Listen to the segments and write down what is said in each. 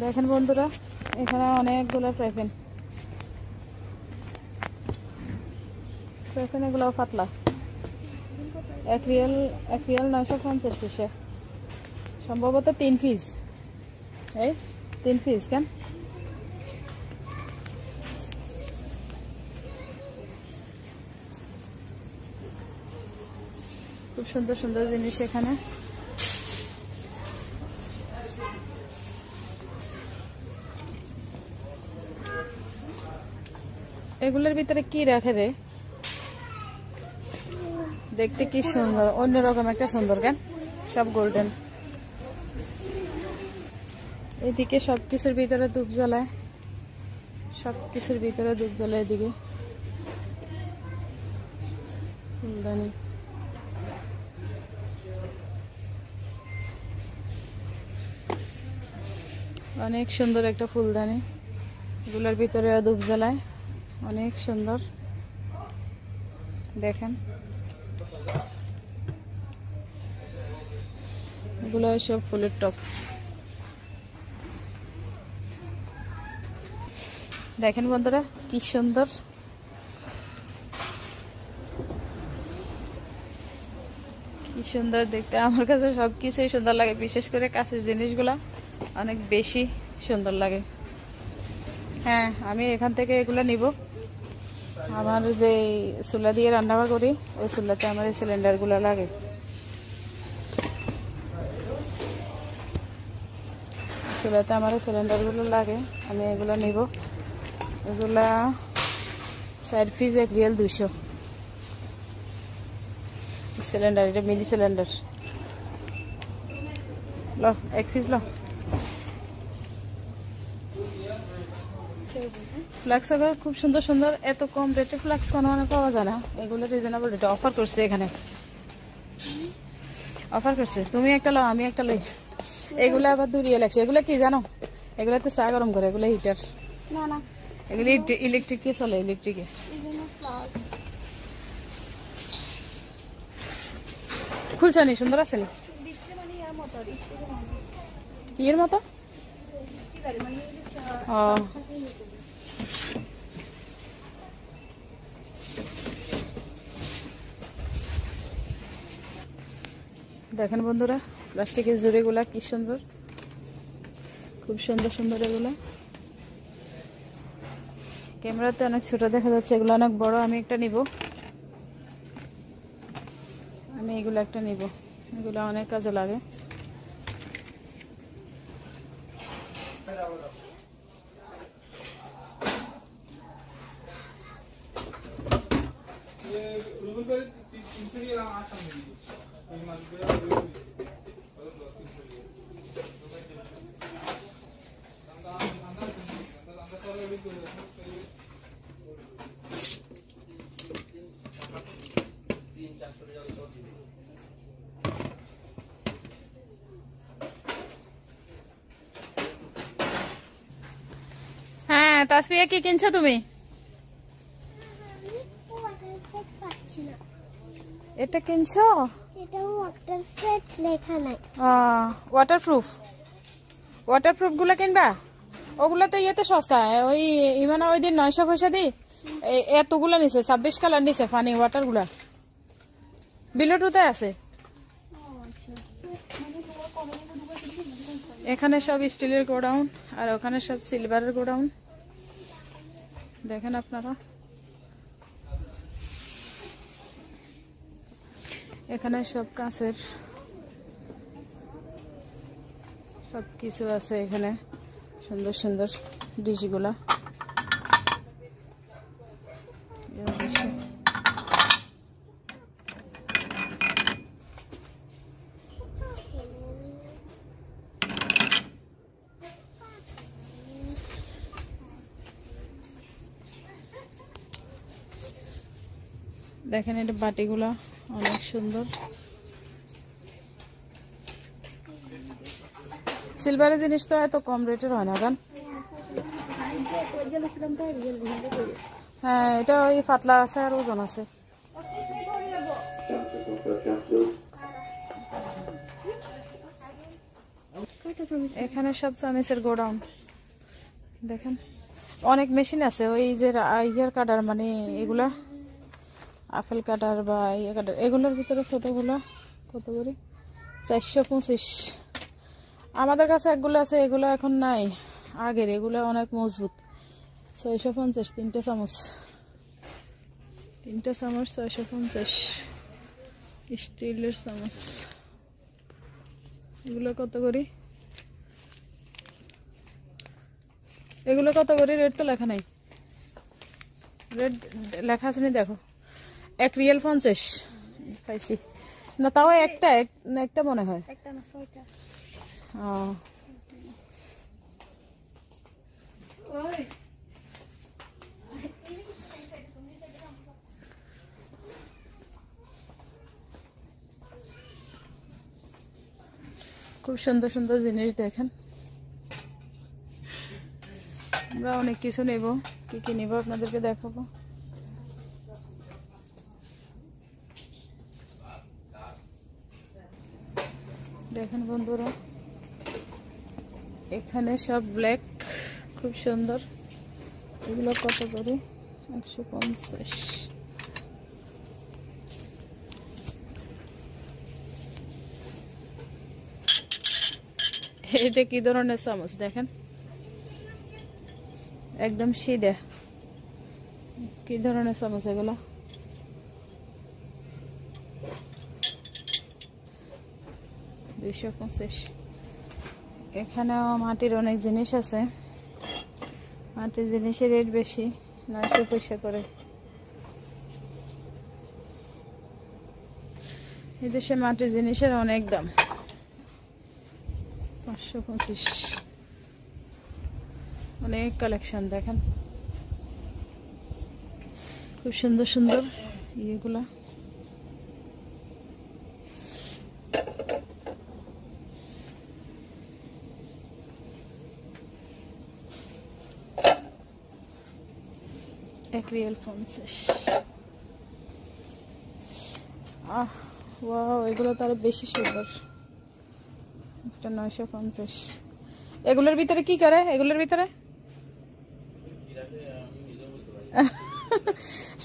দেখেন বন্ধুরা, এখানে অনেকগুলো ফ্রাইপ্যান, এগুলো পাতলা, এক রিয়াল 950 পিসে, সম্ভবত 3 পিস। এই 3 পিস কেন? খুব সুন্দর সুন্দর জিনিস এখানে। এগুলোর ভিতরে কি রাখে রে? দেখতে কি সুন্দর, অন্যরকম একটা সুন্দর কেন, সব গোল্ডেন। এদিকে সবকিছুর ভিতরে ধূপ জ্বলায়, সবকিছুর ভিতরে ধূপ জ্বলায়। এদিকে ফুলদানি, অনেক সুন্দর একটা ফুলদানি, এগুলোর ভিতরে ধূপ জ্বলায়, অনেক সুন্দর। দেখেন এগুলো সব ফুলের টপ। দেখেন বন্ধুরা কি সুন্দর, কি সুন্দর দেখতে। আমার কাছে সবকিছুই সুন্দর লাগে, বিশেষ করে কাছের জিনিসগুলা অনেক বেশি সুন্দর লাগে। হ্যাঁ, আমি এখান থেকে এগুলো নিব। আমার যে চুলা দিয়ে রান্না করি, ওই চুলাতে আমার এই সিলিন্ডারগুলো লাগে। চুলাতে আমার সিলিন্ডারগুলো লাগে, আমি এগুলো নিব। এগুলা 4 পিস 1 রিয়াল 200 সিলিন্ডার, এটা মিনি সিলিন্ডার। লো 1 পিস লো। ফ্লাক্স খুব সুন্দর সুন্দর, এত কম রেটে ফ্লাক্স কোনো মানে পাওয়া যায় না। এগুলো রিজনেবল রেটে অফার করছে, এখানে অফার করছে। তুমি একটা লো, আমি একটা লই। এগুলো আবার 2 রিয়াল 100। এগুলো কি জানো? এগুলোতে চা গরম করে, এগুলো হিটার না, না এগুলো ইলেকট্রিকে চলে, ইলেকট্রিকে। খুলছে নি, সুন্দর আছে নি? কি এর মতো? ও দেখেন বন্ধুরা, প্লাস্টিকের জুড়িগুলা কি সুন্দর, খুব সুন্দর সুন্দর এগুলা। ক্যামেরাতে অনেক ছোট দেখা যাচ্ছে, এগুলো অনেক বড়। আমি একটা নিব, আমি এগুলো একটা নিব, এগুলো অনেক কাজে লাগে। হ্যাঁ, তাসফিয়া কি কিনছো তুমি? এটা কিনছো? এটা ওয়াটারপ্রুফ লেখা নাই। ওয়াটারপ্রুফ, ওয়াটারপ্রুফ গুলো কিনবা? ওগুলো তো ইয়েতে সস্তা। ওই ইমানা ওই দিন 900 পয়সা দি এতগুলো নিছে, 26 কালার নিছে ফানি ওয়াটার গুলা, বিলুটুতে আছে। এখানে সব স্টিলের গোডাউন, আর ওখানে সব সিলভারের গোডাউন। দেখেন আপনারা, এখানে সব কাঁচের সব কিছু আছে। এখানে সুন্দর সুন্দর ডিশগুলা। দেখেন এটা বাটিগুলা অনেক সুন্দর। সিলভারের জিনিস তো এত কম রেটের হয় না গান। হ্যাঁ, এটা ওই পাতলা আছে আর ওজন আছে। এখানে সব চামিচের গোডাউন দেখেন, অনেক মেশিন আছে। ওই যে ইয়ার কাটার মানে এগুলা আপেল কাটার বা ইয়ে কাটার, এগুলোর ভিতরে ছোটগুলো কত করে? 425। আমাদের কাছে একগুলো আছে, এগুলো এখন নাই, আগের এগুলো অনেক মজবুত। 650 তিনটা চামচ, 650 স্টিলের চামচ। এগুলো কত করে? এগুলো কত করে? রেট তো লেখা নাই, রেট লেখা আছে না দেখো। 1 রিয়াল 50 পাইছি না, তাও একটা মনে হয়। খুব সুন্দর সুন্দর জিনিস দেখেন। আমরা অনেক কিছু নেব, কি কি নেব আপনাদেরকে দেখাবো। দেখেন বন্ধুরা, এখানে সব ব্ল্যাক, খুব সুন্দর। এগুলো কত করে? 150। এটা কি ধরনের চামচ দেখেন, একদম সিধে। কি ধরনের চামচ এগুলো? $250। এখানেও মাটির অনেক জিনিস আছে, মাটির জিনিসের রেট বেশি, 900 পয়সা করে। এদেশে মাটির জিনিসের অনেক দাম, 525। অনেক কালেকশন দেখেন, খুব সুন্দর সুন্দর ইয়েগুলা। রিয়াল 50। ওয়াও, এগুলো তো আরো বেশি সুন্দর। একটা 950। এগুলোর ভিতরে কি করে? এগুলোর ভিতরে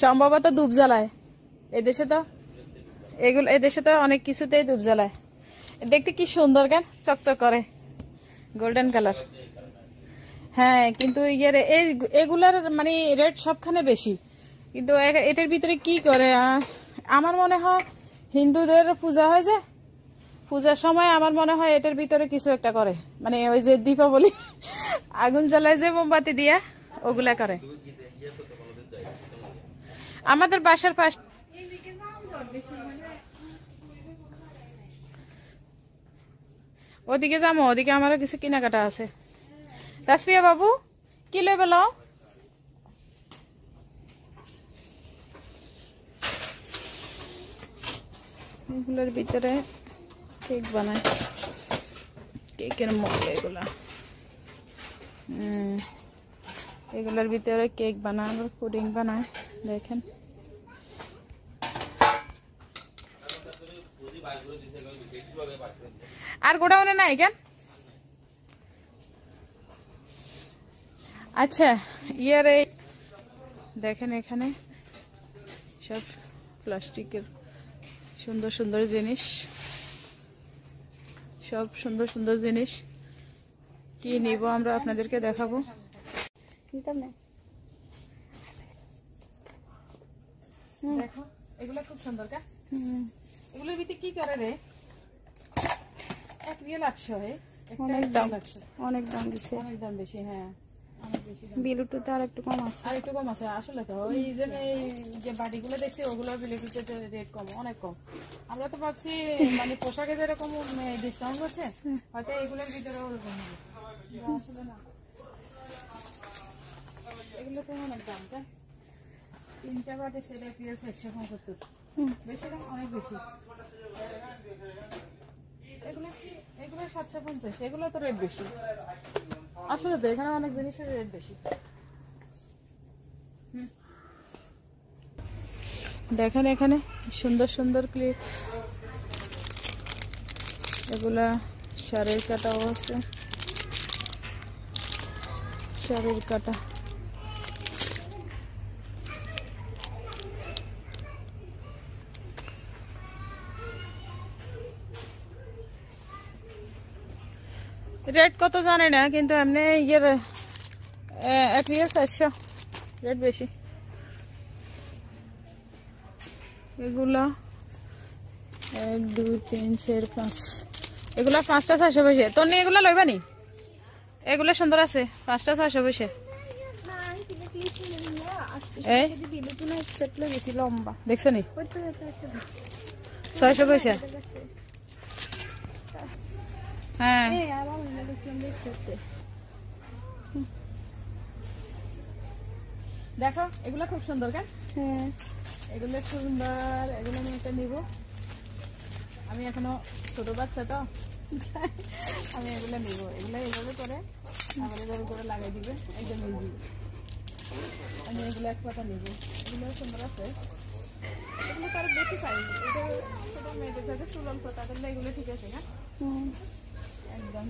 সম্ভবত ধূপ জ্বালায়। এদেশে তো অনেক কিছুতেই ধূপ জ্বালায়। দেখতে কি সুন্দর, কেন চকচক করে, গোল্ডেন কালার। হ্যাঁ, কিন্তু এগুলার মানে রেট সবখানে বেশি, কিন্তু এটার ভিতরে কি করে? আমার মনে হয় হিন্দুদের পূজা হয় যে, পূজার সময় আমার মনে হয় এটার ভিতরে কিছু একটা করে, মানে ওই যে দীপাবলি আগুন জ্বালায় যে মোমবাতি দিয়া, ওগুলা করে। আমাদের বাসার পাশ ওদিকে যাবো, ওদিকে আমারও কিছু কেনাকাটা আছে। তাসফিয়া বাবু, কি লইবে লও? এগুলোর ভিতরে কেক বানায়, কেকের মগ এগুলা। এগুলোর ভিতরে কেক বানায়, পুডিং বানায় দেখেন। আর গোডাউনে নাই কেন? আচ্ছা, ইয়ার দেখেন এখানে সব প্লাস্টিকের সুন্দর সুন্দর জিনিস, সব সুন্দর সুন্দর জিনিস। কি নিব আমরা আপনাদেরকে দেখাবো। দেখো, এগুলো খুব সুন্দর। এগুলোর ভিতরে কি করে রে? 1 রিয়াল 800। অনেক দাম লাগছে, অনেক দাম দিচ্ছে, অনেক দাম বেশি। হ্যাঁ, বিলুটুতে আর একটু কম আছে, আর একটু কম আছে। আসলে তো ওই যে বাটিগুলো দেখছি, ওগুলো বিলুটুতে রেট কম, অনেক কম। আমরা তো ভাবছি মানে পোশাকে যেরকম ডিসকাউন্ট করছে, হয়তো এগুলোর ভিতরে ওরকম হবে, আসলে না। এগুলো তো অনেক দাম, তাই 3টা বাটি সেট 1 রিয়াল 475। বেশি দাম, অনেক বেশি। এগুলো 750, এগুলো তো রেট বেশি। আসলে তো এখানে অনেক জিনিসের রেট বেশি। দেখেন এখানে সুন্দর সুন্দর ক্লিপ, এগুলা শাড়ির কাটাও আছে, শাড়ির কাটা। রেট কত জানে না, কিন্তু এমনি ইয়ের এক রিয়েল 400, রেট বেশি। এগুলা 1 2 3 4 5, এগুলা 5টা 400 পয়সা। তোর নিয়ে এগুলা লইবা নি? এগুলা সুন্দর আছে, 5টা 400 পয়সা। লম্বা দেখছো নি? 600 পয়সা। হ্যাঁ দেখো এগুলা খুব সুন্দর। কেন? হ্যাঁ এগুলো সুন্দর, এগুলো আমি একটা নিব। আমি এখনো ছোট বাচ্চা তো, আমি এগুলো নিব। এগুলো এইভাবে করে আমার এভাবে করে লাগাই দিবে, একদম ইজি। আমি এগুলো এক পাতা নিব। এগুলো সুন্দর আছে, এগুলো তার বেশি পাই। এটা ছোট মেয়েদের থাকে চুলন পাতা, তাহলে এগুলো ঠিক আছে না? একদম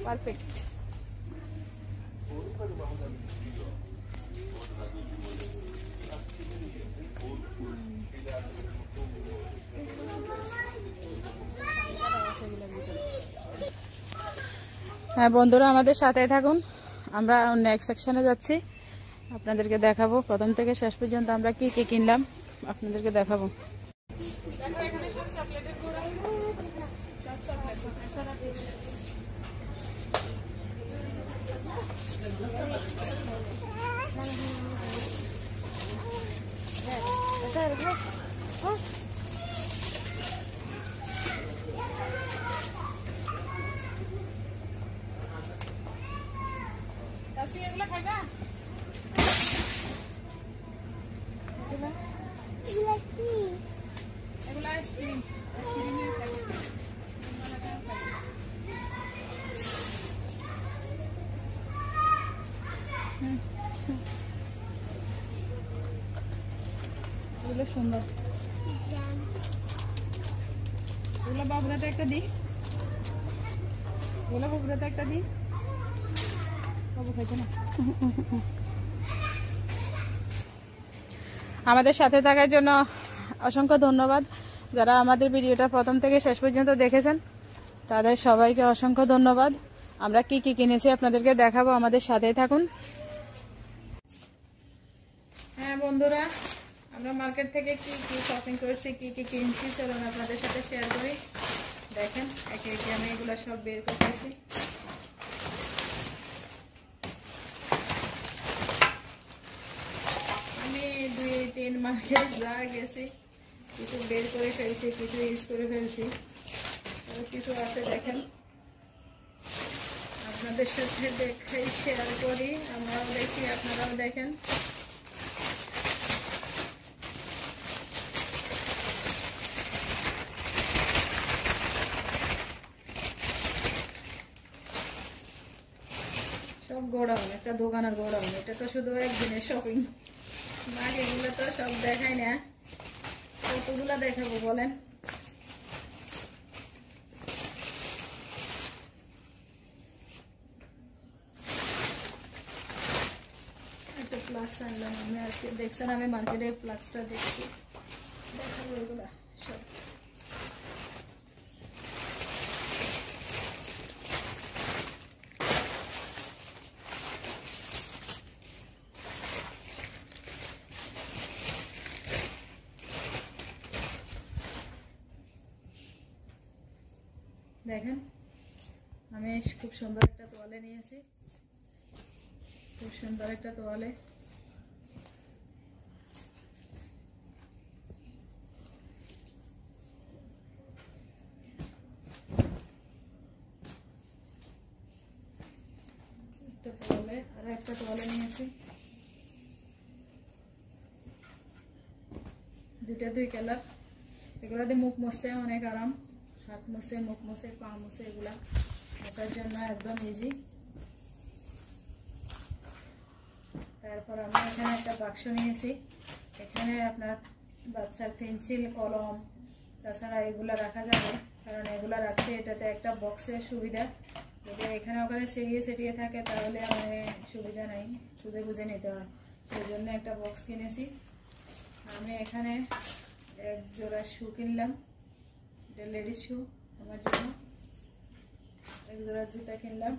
পারফেক্ট। হ্যাঁ বন্ধুরা, আমাদের সাথে থাকুন। আমরা নেক্সট সেকশনে যাচ্ছি, আপনাদেরকে দেখাবো প্রথম থেকে শেষ পর্যন্ত আমরা কি কি কিনলাম, আপনাদেরকে দেখাবো। দেখো এখানে সব চকলেটের গুঁড়া, সব চকলেট। এগুলো খাইবা? এগুলো আইসক্রিম, আইসক্রিমই খাইবে। এগুলো সুন্দর। এগুলো বাবুরাতে একটা দিই, এগুলো বাবুরাতে একটা দিই। বাবু খাইছে না। আমাদের সাথে থাকার জন্য অসংখ্য ধন্যবাদ। যারা আমাদের ভিডিওটা প্রথম থেকে শেষ পর্যন্ত দেখেছেন তাদের সবাইকে অসংখ্য ধন্যবাদ। আমরা কি কি কিনেছি আপনাদেরকে দেখাবো, আমাদের সাথেই থাকুন। হ্যাঁ বন্ধুরা, আমরা মার্কেট থেকে কি কি শপিং করেছি, কি কি কিনছি চলুন আপনাদের সাথে শেয়ার করি। দেখেন একে একে আমি এগুলো সব বের করতেছি। আমি 2-3 মার্কেট যা গেছি, কিছু বের করে ফেলছি, কিছু ইউজ করে ফেলছি, আর কিছু আছে দেখেন আপনাদের সাথে দেখাই, শেয়ার করি। আমরাও দেখি, আপনারাও দেখেন। সব গোডাউন, একটা দোকানের গোডাউন। এটা তো শুধু একদিনের শপিং, বাকিগুলো তো সব দেখাই না। কতগুলা দেখাবো বলেন? একটা ফ্লাক্স আনলাম আমি আজকে। দেখছেন আমি মার্কেটে ফ্লাক্সটা দেখছি, দেখাবো এগুলা সব। দেখেন আমি খুব সুন্দর একটা তোয়ালে নিয়েছি, খুব সুন্দর একটা তোয়ালে। একটা তোয়ালে আর একটা তোয়ালে নিয়েছি, দুটা 2 কালার। এগুলো দিয়ে মুখ মুছতে অনেক আরাম, হাত মুছে, মুখ মুছে, পা মুছে, এগুলা মোছার জন্য একদম ইজি। তারপর আমি এখানে একটা বাক্স নিয়েছি, এখানে আপনার বাচ্চার পেন্সিল, কলম, তাছাড়া এগুলা রাখা যাবে। কারণ এগুলো রাখতে এটাতে একটা বক্সের সুবিধা, যদি এখানে ওখানে সেটিয়ে থাকে তাহলে মানে সুবিধা নাই, খুঁজে খুঁজে নিতে হয়। সেই জন্য একটা বক্স কিনেছি। আমি এখানে এক জোড়া শু কিনলাম, এটা লেডিস শু আমার জন্য। এক জোড়া জুতা কিনলাম,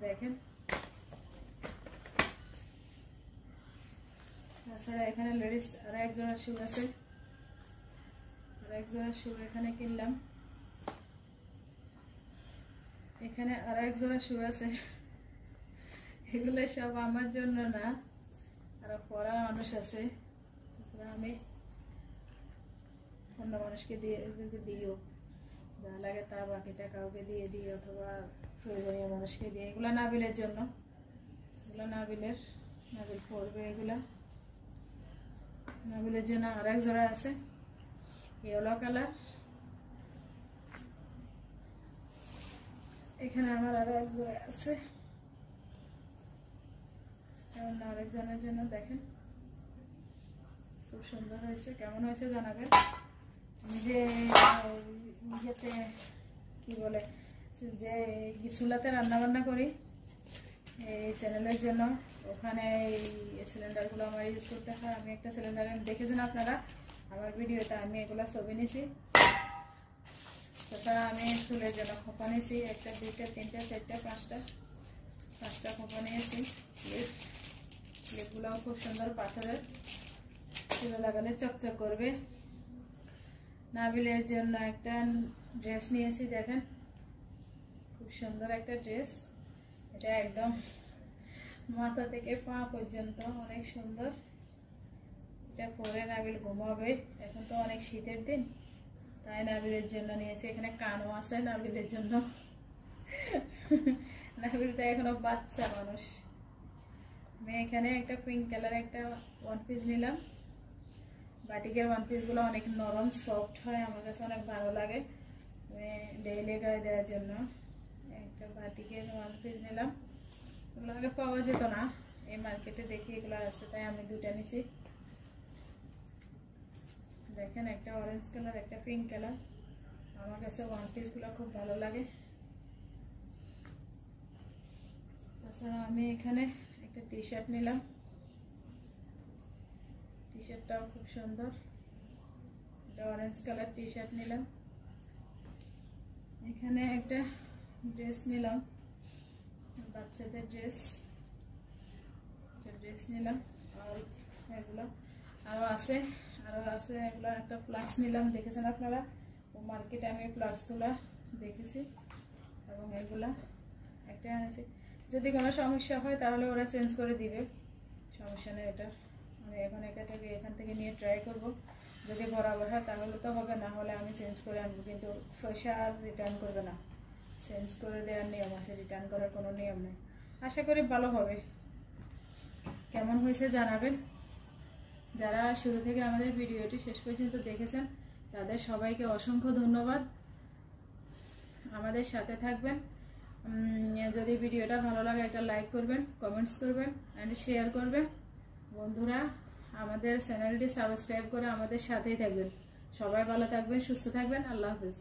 দেখেন। তাছাড়া এখানে লেডিস আর এক জোড়া শু আছে, আর এক জোড়া শু এখানে কিনলাম। এখানে আর এক জোড়া শু আছে, এগুলো সব আমার জন্য না, আরো পড়া মানুষ আছে, আমি অন্য মানুষকে দিও, যা লাগে তা বাকিটা কাউকে দিয়ে দিই অথবা প্রয়োজনীয় মানুষকে দিই। এগুলো নাবিলের জন্য, এগুলো নাবিল পড়বে, এগুলা নাবিলের জন্য। আর এক জোড়া আছে ইয়েলো কালার, এখানে আমার আরো এক জোড়া আছে আরেকজনের জন্য। দেখেন খুব সুন্দর হয়েছে, কেমন হয়েছে জানাবেন। আমি যে ইয়েতে কি বলে যে চুলাতে রান্না বান্না করি এই চ্যানেলের জন্য, ওখানে এই সিলিন্ডারগুলো আমার ইউজ করতে হয়। আমি একটা সিলিন্ডার দেখেছেন আপনারা আমার ভিডিওটা, আমি এগুলো ছবি নিয়েছি। তাছাড়া আমি চুলের জন্য খোপা নিয়েছি, একটা দুইটা তিনটা চারটা পাঁচটা খোপা নিয়েছি। ক্লিপগুলোও খুব সুন্দর পাথরের, চুলে লাগালে চকচক করবে। নাবিলের জন্য একটা ড্রেস নিয়েছি, দেখেন খুব সুন্দর একটা ড্রেস। এটা একদম মাথা থেকে পা পর্যন্ত অনেক সুন্দর। এটা পরে নাবিল ঘুমাবে, এখন তো অনেক শীতের দিন, তাই নাবিলের জন্য নিয়েছি। এখানে কানও আছে নাবিলের জন্য, নাবিল তো এখনো বাচ্চা মানুষ। আমি এখানে একটা পিঙ্ক কালার একটা ওয়ান পিস নিলাম। বাটিকের ওয়ান পিসগুলো অনেক নরম সফট হয়, আমার কাছে অনেক ভালো লাগে, ডেইলি গায়ে দেওয়ার জন্য একটা বাটিকের ওয়ান পিস নিলাম। এগুলো আগে পাওয়া যেত না, এই মার্কেটে দেখি এগুলো আছে, তাই আমি দুটা নিছি। দেখেন একটা অরেঞ্জ কালার একটা পিঙ্ক কালার, আমার কাছে ওয়ান পিসগুলো খুব ভালো লাগে। তাছাড়া আমি এখানে একটা টি শার্ট নিলাম, টি শার্টটাও খুব সুন্দর, একটা অরেঞ্জ কালার টি শার্ট নিলাম। এখানে একটা ড্রেস নিলাম, বাচ্চাদের ড্রেস নিলাম। আর এগুলো আরো আছে এগুলো একটা প্লাস নিলাম, দেখেছেন আপনারা মার্কেটে আমি প্লাসগুলো দেখেছি, এবং এগুলা একটা আনেছি। যদি কোনো সমস্যা হয় তাহলে ওরা চেঞ্জ করে দিবে, সমস্যা নেই। এটা আমি এখন এখান থেকে নিয়ে ট্রাই করব, যদি বরাবর হয় তাহলে তো হবে, না হলে আমি চেঞ্জ করে আনবো। কিন্তু পয়সা আর রিটার্ন করবে না, চেঞ্জ করে দেওয়ার নিয়ম আছে, রিটার্ন করার কোনো নিয়ম নেই। আশা করি ভালো হবে। কেমন হয়েছে জানাবেন। যারা শুরু থেকে আমাদের ভিডিওটি শেষ পর্যন্ত দেখেছেন তাদের সবাইকে অসংখ্য ধন্যবাদ। আমাদের সাথে থাকবেন। যদি ভিডিওটা ভালো লাগে একটা লাইক করবেন, কমেন্টস করবেন অ্যান্ড শেয়ার করবেন। বন্ধুরা আমাদের চ্যানেলটি সাবস্ক্রাইব করে আমাদের সাথেই থাকবেন। সবাই ভালো থাকবেন, সুস্থ থাকবেন। আল্লাহ হাফেজ।